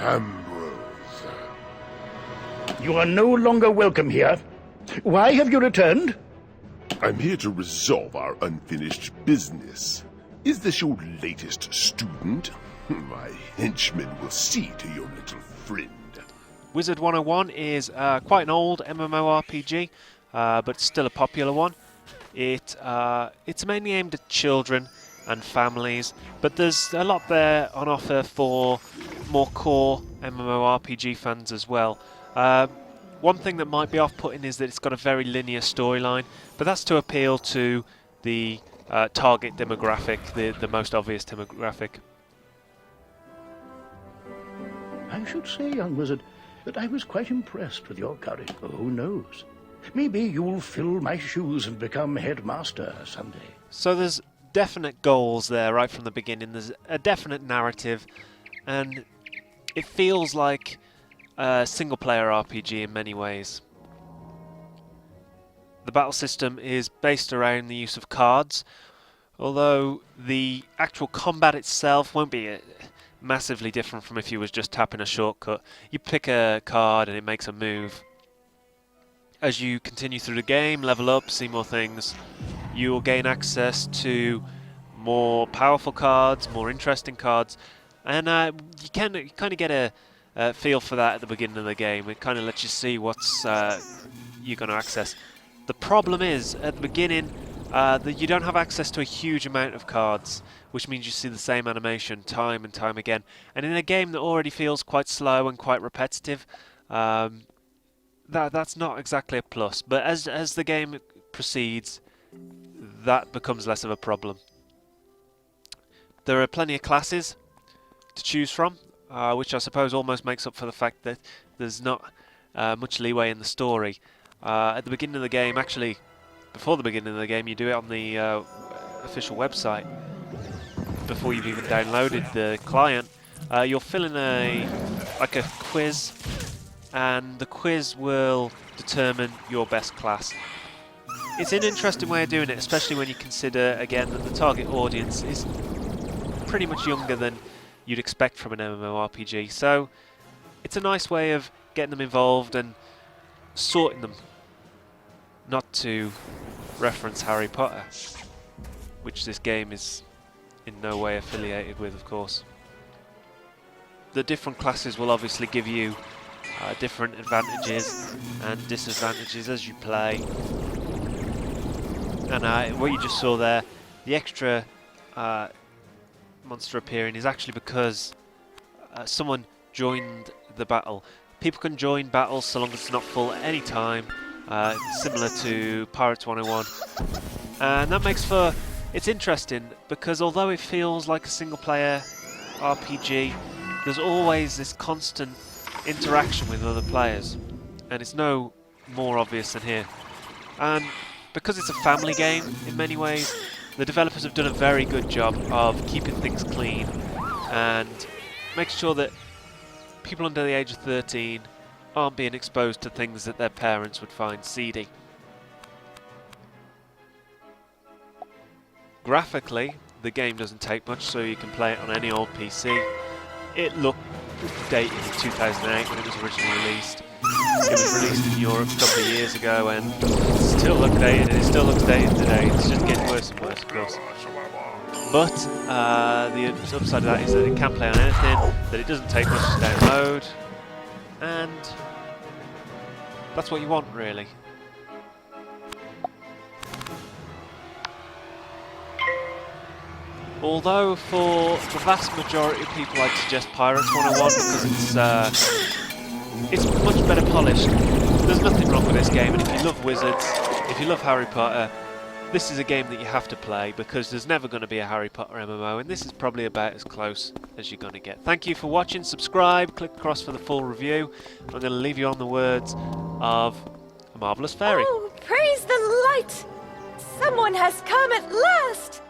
Ambrose. You are no longer welcome here. Why have you returned? I'm here to resolve our unfinished business. Is this your latest student? My henchmen will see to your little friend. Wizard 101 is quite an old MMORPG, but still a popular one. It's mainly aimed at children and families, but there's a lot there on offer for more core MMORPG fans as well. One thing that might be off-putting is that it's got a very linear storyline, but that's to appeal to the target demographic, the most obvious demographic. I should say, young wizard, that I was quite impressed with your courage. Oh, who knows? Maybe you'll fill my shoes and become headmaster someday. So there's definite goals there right from the beginning. There's a definite narrative, and it feels like a single-player RPG in many ways. The battle system is based around the use of cards, although the actual combat itself won't be massively different from if you was just tapping a shortcut. You pick a card and it makes a move. As you continue through the game, level up, see more things, you will gain access to more powerful cards, more interesting cards, and you kind of get a feel for that at the beginning of the game. It kind of lets you see what's you're going to access. The problem is, at the beginning, that you don't have access to a huge amount of cards, which means you see the same animation time and time again. And in a game that already feels quite slow and quite repetitive, that's not exactly a plus. But as the game proceeds, that becomes less of a problem. There are plenty of classes to choose from, which I suppose almost makes up for the fact that there's not much leeway in the story. At the beginning of the game, actually, before the beginning of the game, you do it on the official website. Before you've even downloaded the client, you'll fill in a quiz, and the quiz will determine your best class. It's an interesting way of doing it, especially when you consider, again, that the target audience is pretty much younger than you'd expect from an MMORPG. So it's a nice way of getting them involved and sorting them. Not to reference Harry Potter, which this game is in no way affiliated with, of course. The different classes will obviously give you different advantages and disadvantages as you play. And what you just saw there, the extra monster appearing is actually because someone joined the battle. People can join battles so long as it's not full at any time, similar to Pirates 101. And that makes for... It's interesting because although it feels like a single player RPG, there's always this constant interaction with other players, and it's no more obvious than here. And because it's a family game in many ways, the developers have done a very good job of keeping things clean and making sure that people under the age of 13 aren't being exposed to things that their parents would find seedy. Graphically, the game doesn't take much, so you can play it on any old PC. It looked dated in 2008 when it was originally released. It was released in Europe a couple of years ago and it still looked dated, and it still looks dated today. It's just getting worse and worse, of course. But the upside of that is that it can play on anything, that it doesn't take much to download, and that's what you want, really. Although for the vast majority of people I'd suggest Pirates 101 because it's much better polished. There's nothing wrong with this game, and if you love Wizards, if you love Harry Potter, this is a game that you have to play because there's never going to be a Harry Potter MMO, and this is probably about as close as you're going to get. Thank you for watching, subscribe, click across for the full review. I'm going to leave you on the words of a marvellous fairy. Oh, praise the light! Someone has come at last!